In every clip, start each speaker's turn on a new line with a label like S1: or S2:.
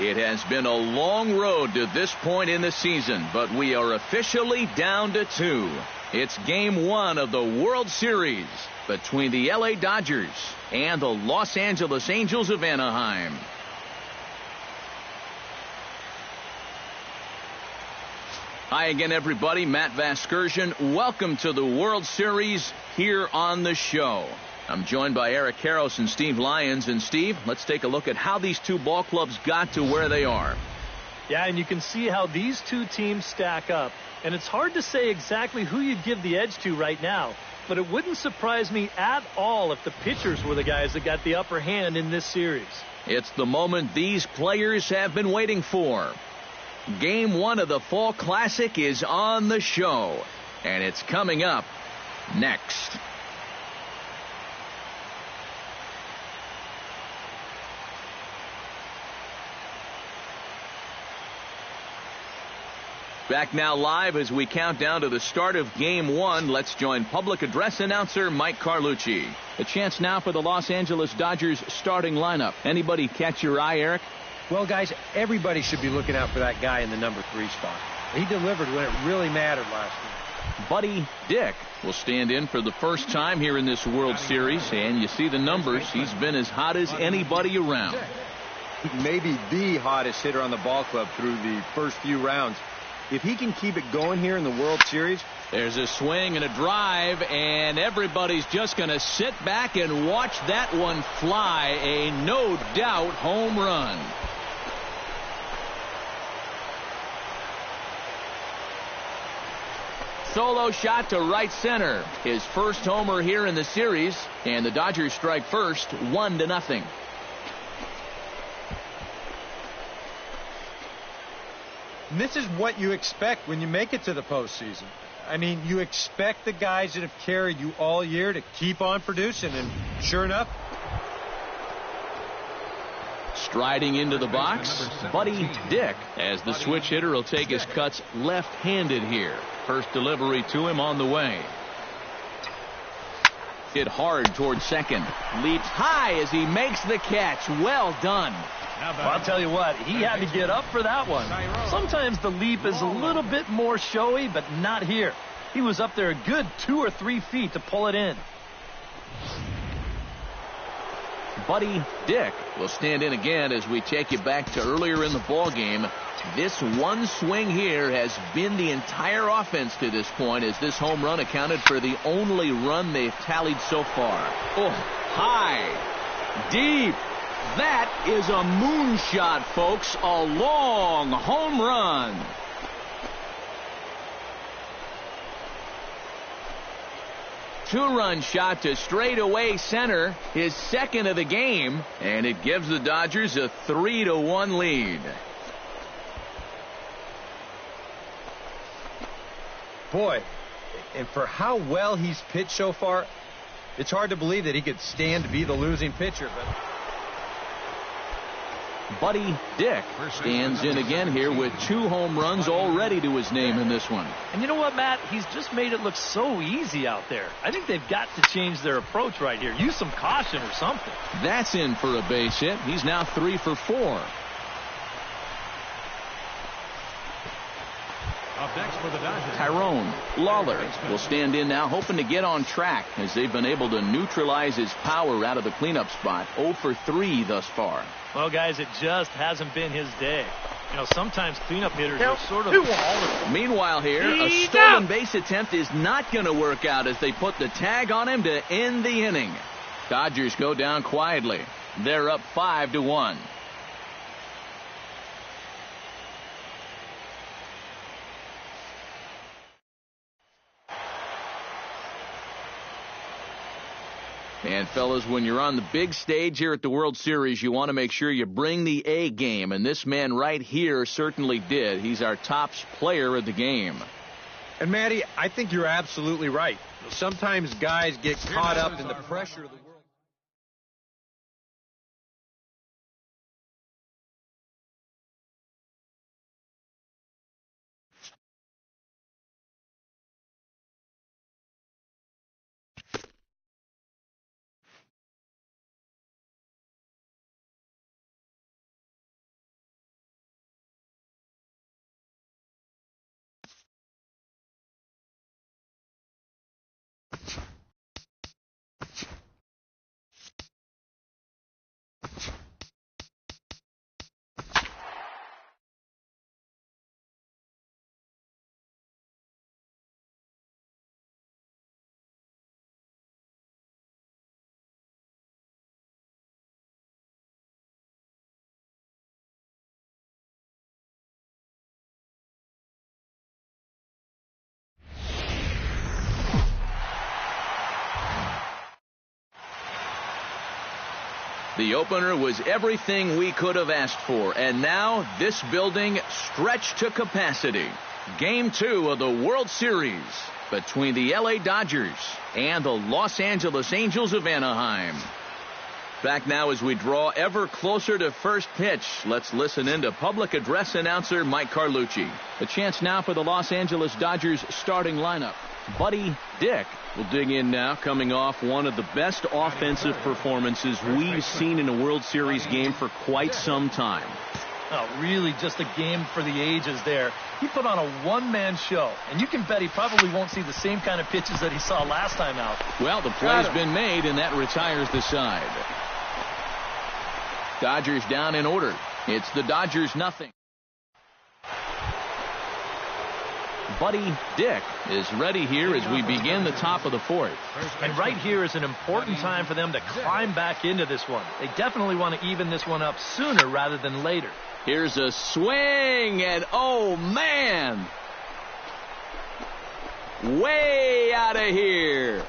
S1: It has been a long road to this point in the season, but we are officially down to 2. It's Game 1 of the World Series between the LA Dodgers and the Los Angeles Angels of Anaheim. Hi again, everybody. Matt Vasgersian. Welcome to the World Series here on the show. I'm joined by Eric Karros and Steve Lyons. And Steve, let's take a look at how these two ball clubs got to where they are.
S2: Yeah, and you can see how these two teams stack up. And it's hard to say exactly who you'd give the edge to right now. But it wouldn't surprise me at all if the pitchers were the guys that got the upper hand in this series.
S1: It's the moment these players have been waiting for. Game 1 of the Fall Classic is on the show. And it's coming up next. Back now live as we count down to the start of Game 1. Let's join public address announcer Mike Carlucci. A chance now for the Los Angeles Dodgers starting lineup. Anybody catch your eye, Eric?
S3: Well, guys, everybody should be looking out for that guy in the number 3 spot. He delivered when it really mattered last week.
S1: Buddy Dick will stand in for the first time here in this World Series, and you see the numbers. He's been as hot as anybody around.
S4: Maybe the hottest hitter on the ball club through the first few rounds. If he can keep it going here in the World Series.
S1: There's a swing and a drive, and everybody's just going to sit back and watch that one fly. A no-doubt home run. Solo shot to right center. His first homer here in the series, and the Dodgers strike first, 1-0.
S3: And this is what you expect when you make it to the postseason. I mean, you expect the guys that have carried you all year to keep on producing, and sure enough.
S1: Striding into the box, Buddy Dick, as the switch hitter will take his cuts left-handed here. First delivery to him on the way. Hit hard towards second. Leaps high as he makes the catch. Well done.
S2: Well, I'll tell you what, he had to get up for that one. Sometimes the leap is a little bit more showy, but not here. He was up there a good 2 or 3 feet to pull it in.
S1: Buddy Dick will stand in again as we take you back to earlier in the ball game. This one swing here has been the entire offense to this point, as this home run accounted for the only run they've tallied so far. Oh, high, deep. That is a moonshot, folks. A long home run. Two-run shot to straightaway center, his second of the game, and it gives the Dodgers a 3-1 lead.
S3: Boy, and for how well he's pitched so far, it's hard to believe that he could stand to be the losing pitcher. But
S1: Buddy Dick stands in again here with 2 home runs already to his name in this one.
S2: And you know what, Matt? He's just made it look so easy out there. I think they've got to change their approach right here. Use some caution or something.
S1: That's in for a base hit. He's now 3 for 4.
S5: Up next for the Dodgers,
S1: Tyrone Lawler will stand in now, hoping to get on track, as they've been able to neutralize his power out of the cleanup spot. 0 for 3 thus far.
S2: Well, guys, it just hasn't been his day. You know, sometimes cleanup hitters are sort of...
S1: Meanwhile here, a stolen base attempt is not going to work out as they put the tag on him to end the inning. Dodgers go down quietly. They're up 5-1. And, fellas, when you're on the big stage here at the World Series, you want to make sure you bring the A game. And this man right here certainly did. He's our top player of the game.
S3: And, Matty, I think you're absolutely right. Sometimes guys get caught up in the pressure of the
S1: The opener was everything we could have asked for, and now this building stretched to capacity. Game 2 of the World Series between the LA Dodgers and the Los Angeles Angels of Anaheim. Back now as we draw ever closer to first pitch. Let's listen in to public address announcer Mike Carlucci. The chance now for the Los Angeles Dodgers starting lineup. Buddy Dick will dig in now, coming off one of the best offensive performances we've seen in a World Series game for quite some time.
S2: Oh, really just a game for the ages there. He put on a one-man show, and you can bet he probably won't see the same kind of pitches that he saw last time out.
S1: Well, the play's been made, and that retires the side. Dodgers down in order. It's the Dodgers nothing. Buddy Dick is ready here as we begin the top of the fourth.
S2: And right here is an important time for them to climb back into this one. They definitely want to even this one up sooner rather than later.
S1: Here's a swing, and oh man! Way out of here!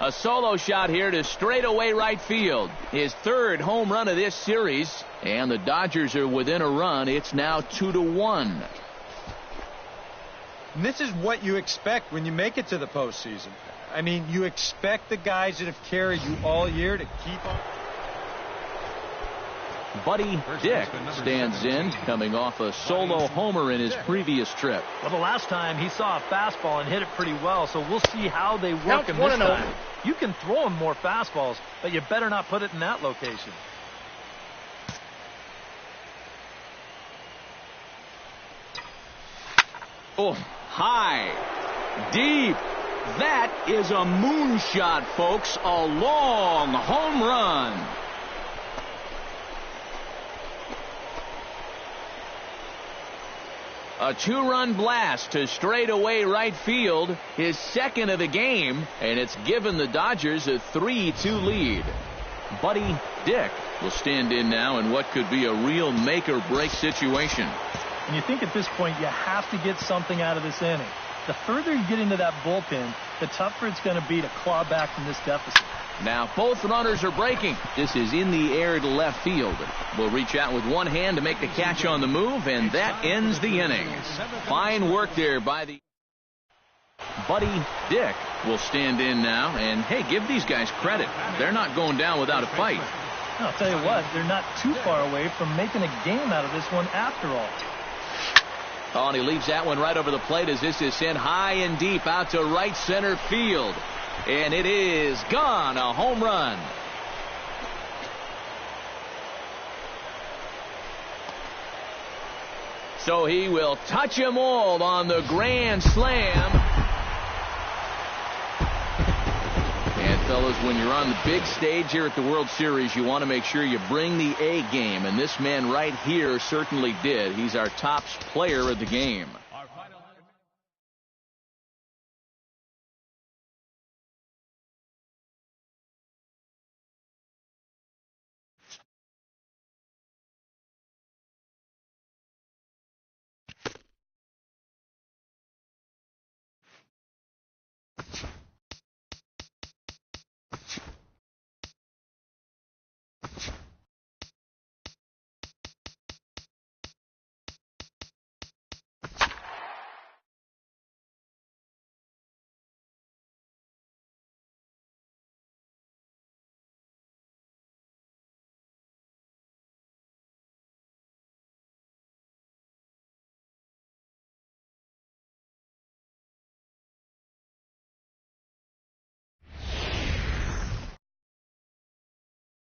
S1: A solo shot here to straightaway right field. His third home run of this series. And the Dodgers are within a run. It's now 2-1.
S3: And this is what you expect when you make it to the postseason. I mean, you expect the guys that have carried you all year to keep on.
S1: Buddy Dick stands in, coming off a solo homer in his previous trip.
S2: Well, the last time he saw a fastball and hit it pretty well, so we'll see how they work him this time. You can throw him more fastballs, but you better not put it in that location.
S1: Oh, high, deep. That is a moonshot, folks. A long home run. A two-run blast to straightaway right field, his second of the game, and it's given the Dodgers a 3-2 lead. Buddy Dick will stand in now in what could be a real make-or-break situation.
S2: And you think at this point you have to get something out of this inning. The further you get into that bullpen, the tougher it's going to be to claw back from this deficit.
S1: Now both runners are breaking. This is in the air to left field. Will reach out with one hand to make the catch on the move, and that ends the inning. Fine work there by the Buddy Dick will stand in now, and hey, give these guys credit. They're not going down without a fight.
S2: I'll tell you what, they're not too far away from making a game out of this one after all.
S1: Oh, and he leaves that one right over the plate as this is sent high and deep out to right center field. And it is gone, a home run. So he will touch them all on the grand slam. And fellas, when you're on the big stage here at the World Series, you want to make sure you bring the A game. And this man right here certainly did. He's our top player of the game.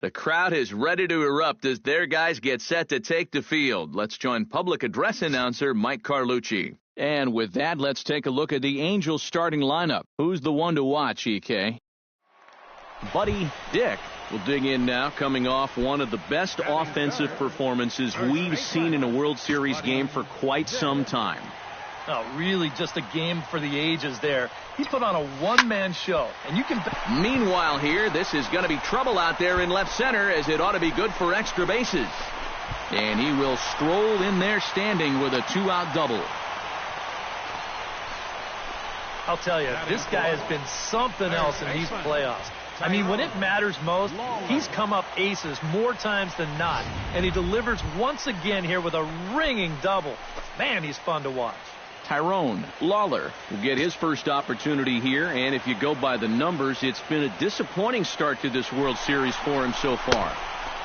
S1: The crowd is ready to erupt as their guys get set to take the field. Let's join public address announcer Mike Carlucci. And with that, let's take a look at the Angels starting lineup. Who's the one to watch, EK? Buddy Dick will dig in now, coming off one of the best offensive performances we've seen in a World Series game for quite some time.
S2: Oh, really just a game for the ages there. He put on a one-man show, and you can...
S1: Meanwhile here, this is going to be trouble out there in left center, as it ought to be good for extra bases. And he will stroll in there standing with a two-out double.
S2: I'll tell you, this guy has been something else in these playoffs. I mean, when it matters most, he's come up aces more times than not, and he delivers once again here with a ringing double. Man, he's fun to watch.
S1: Tyrone Lawler will get his first opportunity here, and if you go by the numbers, it's been a disappointing start to this World Series for him so far.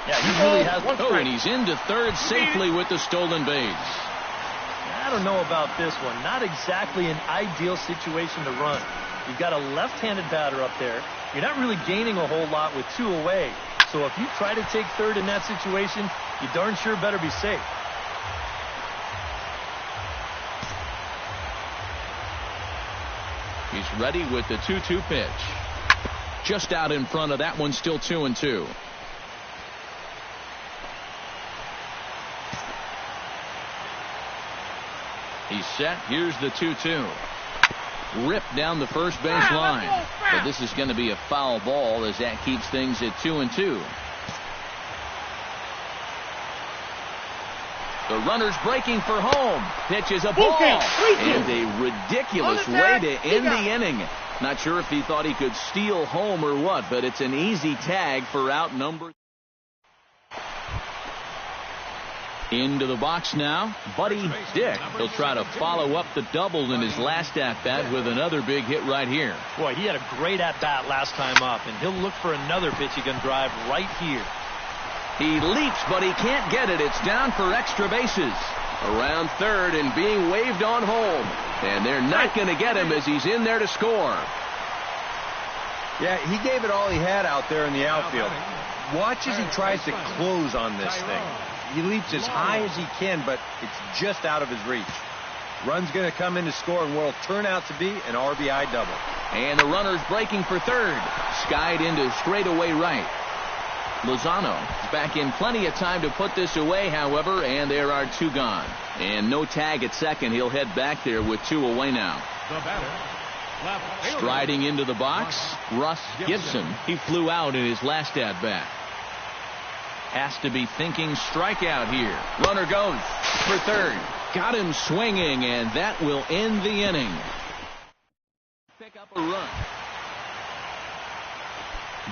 S2: Yeah, he really has.
S1: Oh, and he's into third safely with the stolen base.
S2: I don't know about this one. Not exactly an ideal situation to run. You've got a left-handed batter up there. You're not really gaining a whole lot with two away. So if you try to take third in that situation, you darn sure better be safe.
S1: He's ready with the 2-2 pitch. Just out in front of that one, still 2-2. He's set. Here's the 2-2. Ripped down the first base line. But this is going to be a foul ball as that keeps things at 2-2. The runner's breaking for home. Pitch is a ball. And a ridiculous way to end the inning. Not sure if he thought he could steal home or what, but it's an easy tag for out number. Into the box now, Buddy Dick. He'll try to follow up the double in his last at-bat with another big hit right here.
S2: Boy, he had a great at-bat last time up, and he'll look for another pitch he can drive right here.
S1: He leaps, but he can't get it. It's down for extra bases. Around third and being waved on home. And they're not going to get him as he's in there to score.
S4: Yeah, he gave it all he had out there in the outfield. Watch as he tries to close on this thing. He leaps as high as he can, but it's just out of his reach. Run's going to come in to score and what'll turn out to be an RBI double.
S1: And the runner's breaking for third. Skied into straightaway right. Lozano is back in plenty of time to put this away, however, and there are two gone. And no tag at second. He'll head back there with two away now. Striding into the box, Russ Gibson. He flew out in his last at-bat. Has to be thinking strikeout here. Runner goes for third. Got him swinging, and that will end the inning. Pick up a run.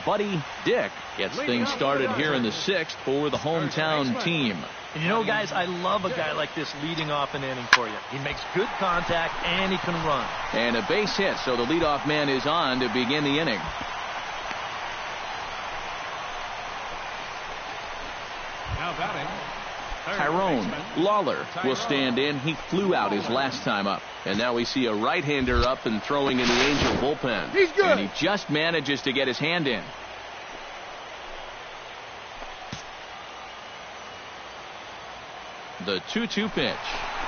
S1: Buddy Dick gets things started here in the sixth for the hometown team.
S2: And you know, guys, I love a guy like this leading off an inning for you. He makes good contact, and he can run.
S1: And a base hit, so the leadoff man is on to begin the inning.
S5: Now batting,
S1: Tyrone Lawler will stand in. He flew out his last time up. And now we see a right-hander up and throwing in the Angel bullpen.
S5: He's good.
S1: And he just manages to get his hand in. The 2-2 pitch.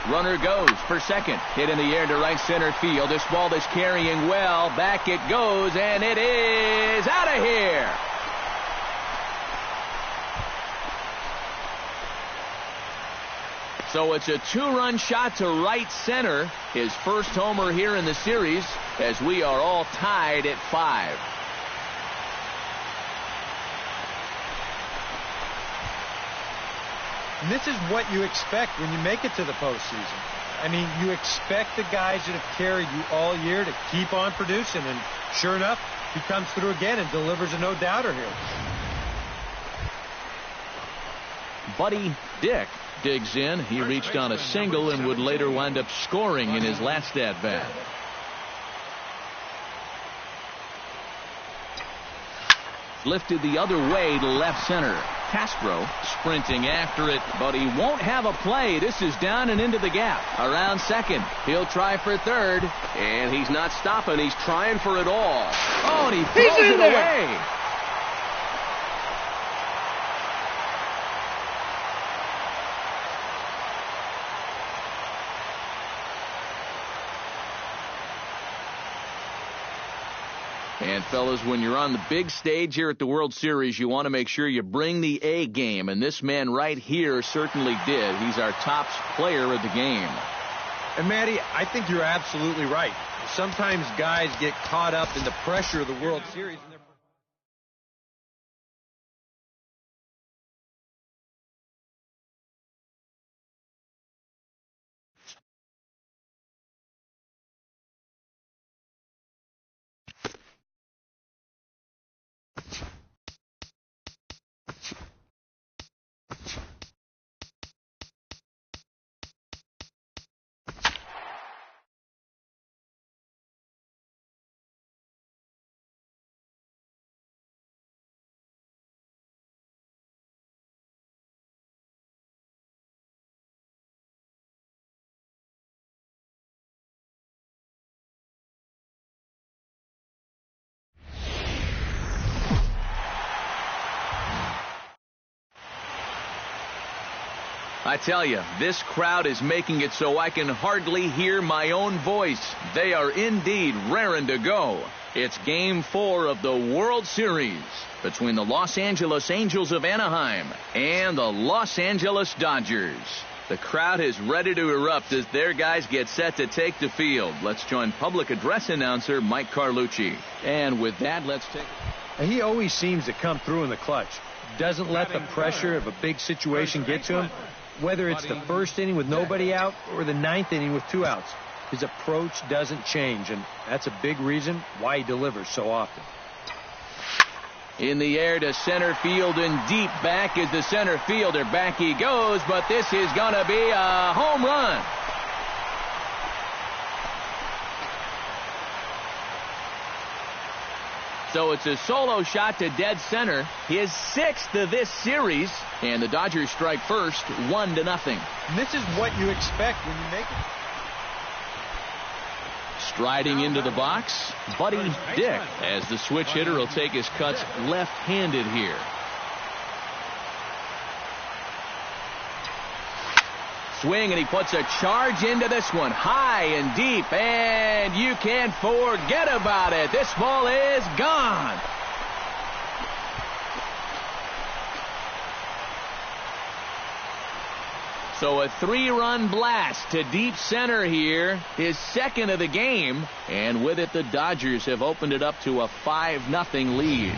S1: Runner goes for second. Hit in the air to right center field. This ball is carrying well. Back it goes, and it is out of here. So it's a two-run shot to right center. His first homer here in the series as we are all tied at 5.
S3: And this is what you expect when you make it to the postseason. I mean, you expect the guys that have carried you all year to keep on producing. And sure enough, he comes through again and delivers a no-doubter here.
S1: Buddy Dick digs in. He reached on a single and would later wind up scoring in his last at-bat. Lifted the other way to left center. Castro sprinting after it, but he won't have a play. This is down and into the gap. Around second. He'll try for third, and he's not stopping. He's trying for it all. Oh, and he throws it away. And, fellas, when you're on the big stage here at the World Series, you want to make sure you bring the A game. And this man right here certainly did. He's our top player of the game.
S4: And, Matty, I think you're absolutely right. Sometimes guys get caught up in the pressure of the World Series. And they're
S1: I tell you, this crowd is making it so I can hardly hear my own voice. They are indeed raring to go. It's Game 4 of the World Series between the Los Angeles Angels of Anaheim and the Los Angeles Dodgers. The crowd is ready to erupt as their guys get set to take the field. Let's join public address announcer Mike Carlucci. And with that, let's take it.
S3: He always seems to come through in the clutch. Doesn't let the pressure of a big situation get to him. Whether it's the first inning with nobody out or the ninth inning with 2 outs, his approach doesn't change, and that's a big reason why he delivers so often.
S1: In the air to center field and deep back is the center fielder. Back he goes, but this is going to be a home run. So it's a solo shot to dead center, his 6th of this series, and the Dodgers strike first, 1-0.
S3: And this is what you expect when you make it.
S1: Striding into the box, Buddy Dick, as the switch hitter will take his cuts left-handed here. Swing, and he puts a charge into this one, high and deep, and you can't forget about it. This ball is gone. So a 3-run blast to deep center here, his 2nd of the game, and with it the Dodgers have opened it up to a 5-0 lead.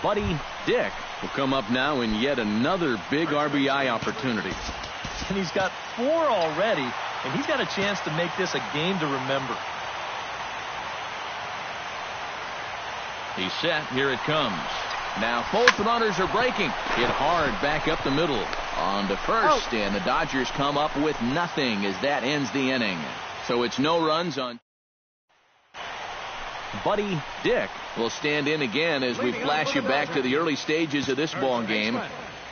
S1: Buddy Dick will come up now in yet another big RBI opportunity.
S2: And he's got 4 already, and he's got a chance to make this a game to remember.
S1: He's set. Here it comes. Now both runners are breaking. Hit hard back up the middle. On to first, and the Dodgers come up with nothing as that ends the inning. So it's no runs on. Buddy Dick will stand in again as we flash you back to the early stages of this ball game.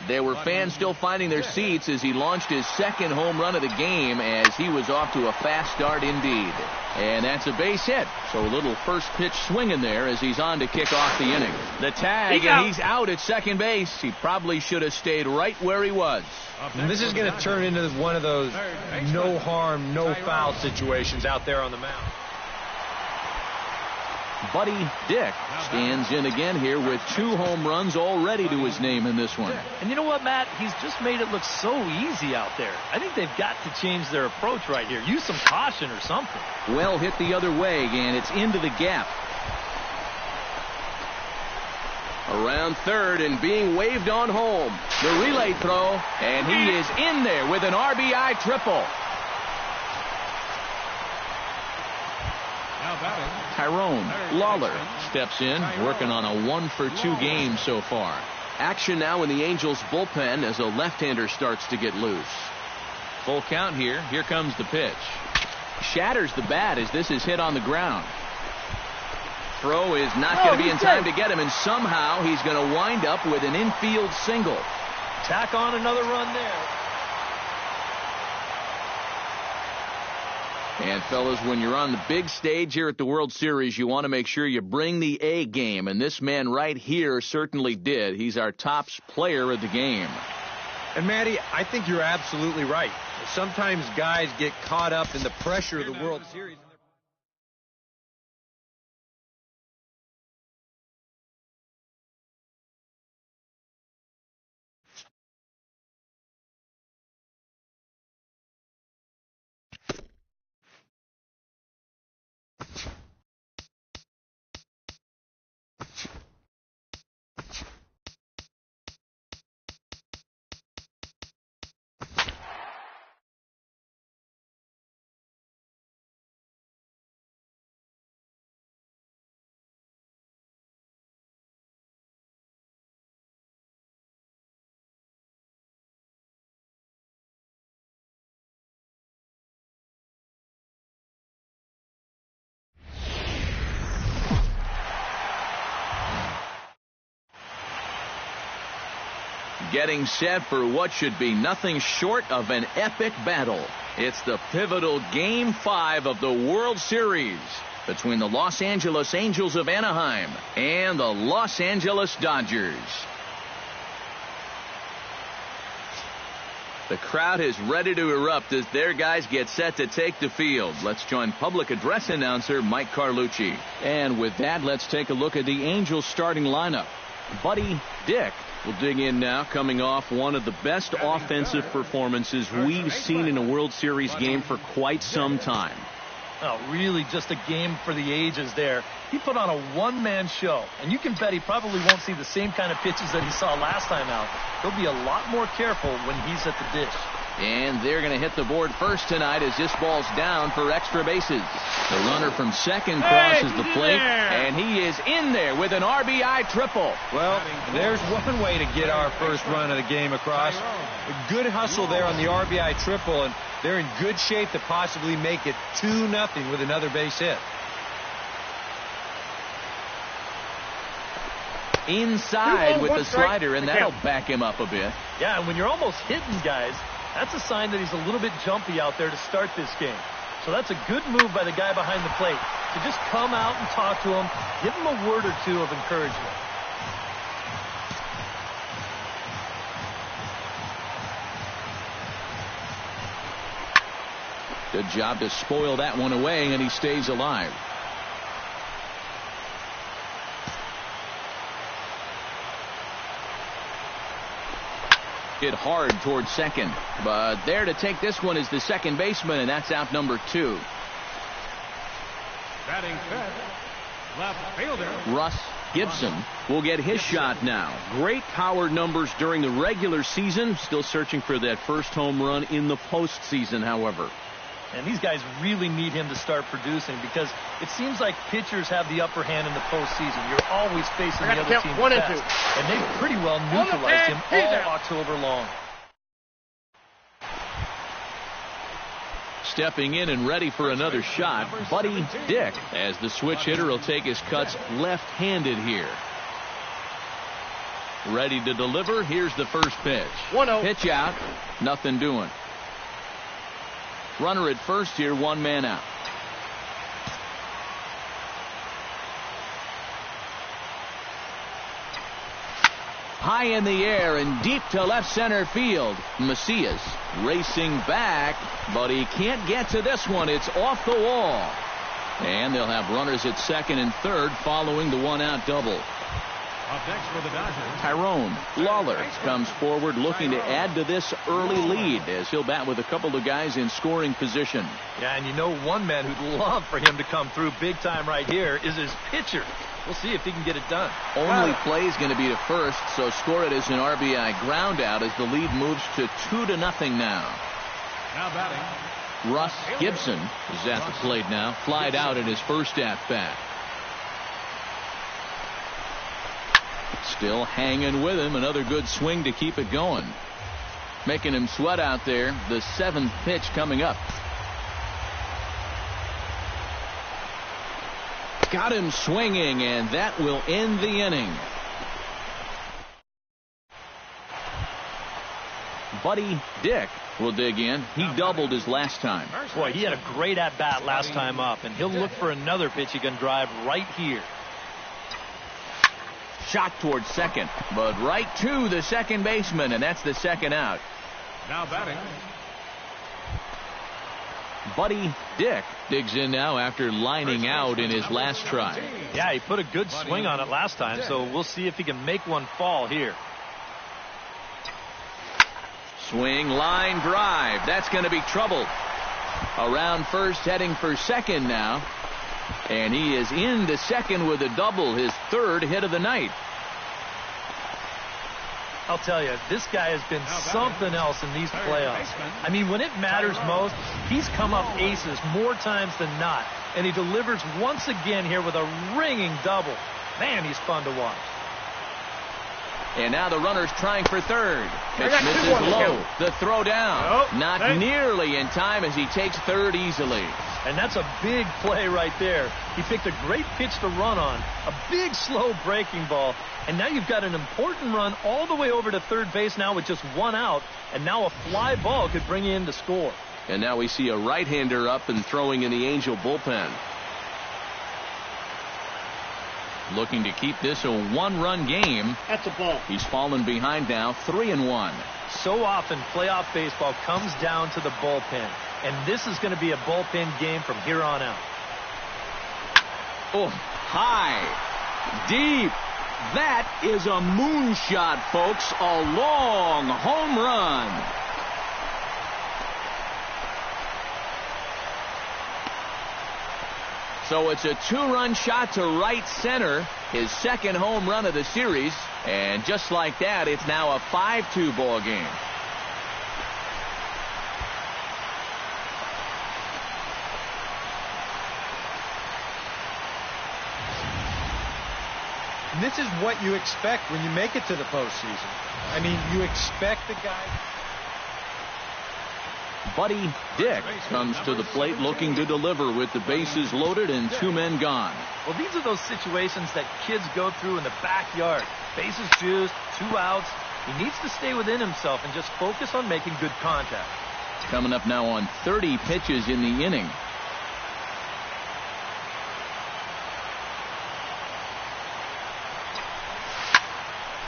S1: There were fans still finding their seats as he launched his 2nd home run of the game as he was off to a fast start indeed. And that's a base hit. So a little first pitch swing in there as he's on to kick off the inning. The tag, and he's out at second base. He probably should have stayed right where he was.
S3: And this is going to turn into one of those no harm, no foul situations out there on the mound.
S1: Buddy Dick stands in again here with 2 home runs already to his name in this one.
S2: And you know what, Matt? He's just made it look so easy out there. I think they've got to change their approach right here. Use some caution or something.
S1: Well hit the other way, and it's into the gap. Around third and being waved on home. The relay throw, and he is in there with an RBI triple. Tyrone Lawler steps in, working on a 1-for-2 game so far. Action now in the Angels bullpen as a left-hander starts to get loose. Full count here. Here comes the pitch. Shatters the bat as this is hit on the ground. Throw is not going to be in time to get him, and somehow he's going to wind up with an infield single.
S2: Tack on another run there.
S1: And, fellas, when you're on the big stage here at the World Series, you want to make sure you bring the A game. And this man right here certainly did. He's our top player of the game.
S3: And, Matty, I think you're absolutely right. Sometimes guys get caught up in the pressure of the World Series.
S1: Getting set for what should be nothing short of an epic battle. It's the pivotal Game 5 of the World Series between the Los Angeles Angels of Anaheim and the Los Angeles Dodgers. The crowd is ready to erupt as their guys get set to take the field. Let's join public address announcer Mike Carlucci. And with that, let's take a look at the Angels starting lineup. Buddy Dick will dig in now, coming off one of the best offensive performances we've seen in a World Series game for quite some time.
S2: Oh, really just a game for the ages there. He put on a one-man show, and you can bet he probably won't see the same kind of pitches that he saw last time out. He'll be a lot more careful when he's at the dish.
S1: And they're going to hit the board first tonight as this ball's down for extra bases. The runner from second crosses the plate, and he is in there with an RBI triple.
S4: Well, there's one way to get our first run of the game across. A good hustle there on the RBI triple, and they're in good shape to possibly make it 2-0 with another base hit.
S1: Inside with the slider, and that'll back him up a bit.
S2: Yeah, and when you're almost hitting guys, that's a sign that he's a little bit jumpy out there to start this game. So that's a good move by the guy behind the plate to just come out and talk to him, give him a word or two of encouragement.
S1: Good job to spoil that one away, and he stays alive. Hit hard towards second, but there to take this one is the second baseman, and that's out number 2.
S5: Batting fifth, left fielder
S1: Russ Gibson will get his shot now. Great power numbers during the regular season. Still searching for that first home run in the postseason, however.
S2: And these guys really need him to start producing because it seems like pitchers have the upper hand in the postseason. You're always facing the other team's best. And they've pretty well neutralized him all October long.
S1: Stepping in and ready for another shot, Buddy Dick, as the switch hitter will take his cuts left-handed here. Ready to deliver. Here's the first pitch.
S6: 1-0.
S1: Pitch out. Nothing doing. Runner at first here, one man out. High in the air and deep to left center field. Macias racing back, but he can't get to this one. It's off the wall. And they'll have runners at second and third following the one-out double.
S5: up next for the Dodgers.
S1: Tyrone Lawler comes forward looking to add to this early lead as he'll bat with a couple of guys in scoring position.
S2: Yeah, and you know one man who'd love for him to come through big time right here is his pitcher. We'll see if he can get it done.
S1: Only play is going to be to first, so score it as an RBI ground out as the lead moves to 2-0 now.
S5: Now batting,
S1: Russ Gibson is at the plate now. Flied out in his first at-bat. Still hanging with him. Another good swing to keep it going. Making him sweat out there. The seventh pitch coming up. Got him swinging, and that will end the inning. Buddy Dick will dig in. He doubled his last time.
S2: Boy, he had a great at-bat last time up, and he'll look for another pitch he can drive right here.
S1: Shot towards second, but right to the second baseman, and that's the second out.
S5: now batting,
S1: Buddy Dick digs in now after lining out in his last try.
S2: Yeah, he put a good swing on it last time, so we'll see if he can make one fall here.
S1: Swing, line drive. That's going to be trouble. Around first, heading for second now. And he is into second with a double, his third hit of the night.
S2: I'll tell you, this guy has been something else in these playoffs. I mean, when it matters most, he's come up aces more times than not. And he delivers once again here with a ringing double. Man, he's fun to watch.
S1: And now the runner's trying for third. Pitch misses low. The throw down. Not nearly in time as he takes third easily.
S2: And that's a big play right there. He picked a great pitch to run on. A big, slow breaking ball. And now you've got an important run all the way over to third base now with just one out. And now a fly ball could bring you in to score.
S1: And now we see a right-hander up and throwing in the Angel bullpen. looking to keep this a one-run game.
S6: That's a ball.
S1: He's fallen behind now, 3-1.
S2: So often playoff baseball comes down to the bullpen, and this is going to be a bullpen game from here on out.
S1: Oh, high, deep. That is a moonshot, folks. A long home run. So it's a two-run shot to right center, his second home run of the series. And just like that, it's now a 5-2 ball game.
S3: And this is what you expect when you make it to the postseason. I mean, you expect the guy.
S1: Buddy Dick comes to the plate looking to deliver with the bases loaded and two men gone.
S2: Well, these are those situations that kids go through in the backyard. Bases juiced, 2 outs. He needs to stay within himself and just focus on making good contact.
S1: Coming up now on 30 pitches in the inning.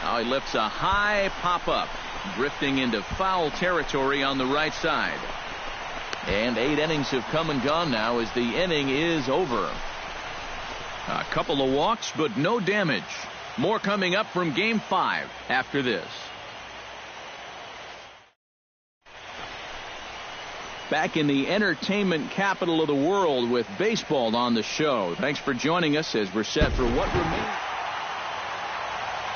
S1: Now he lifts a high pop-up, drifting into foul territory on the right side. And 8 innings have come and gone now as the inning is over. A couple of walks, but no damage. More coming up from Game 5 after this. Back in the entertainment capital of the world with baseball on the show. Thanks for joining us as we're set for what remains.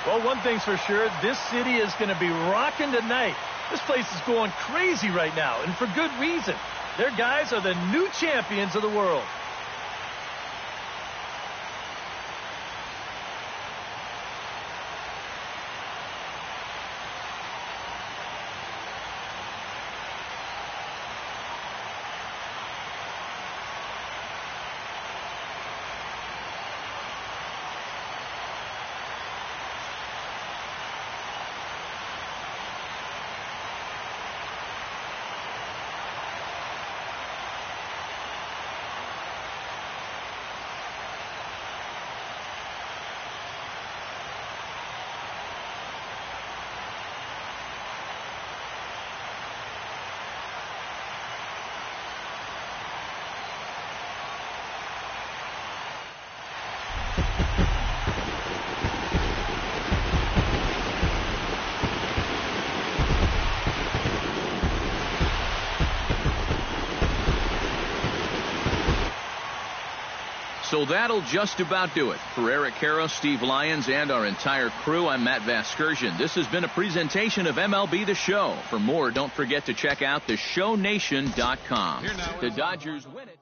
S2: Well, one thing's for sure, this city is going to be rocking tonight. This place is going crazy right now, and for good reason. Their guys are the new champions of the world.
S1: So that'll just about do it. For Eric Caro, Steve Lyons, and our entire crew, I'm Matt Vasgersian. This has been a presentation of MLB The Show. For more, don't forget to check out theshownation.com. The Dodgers win it.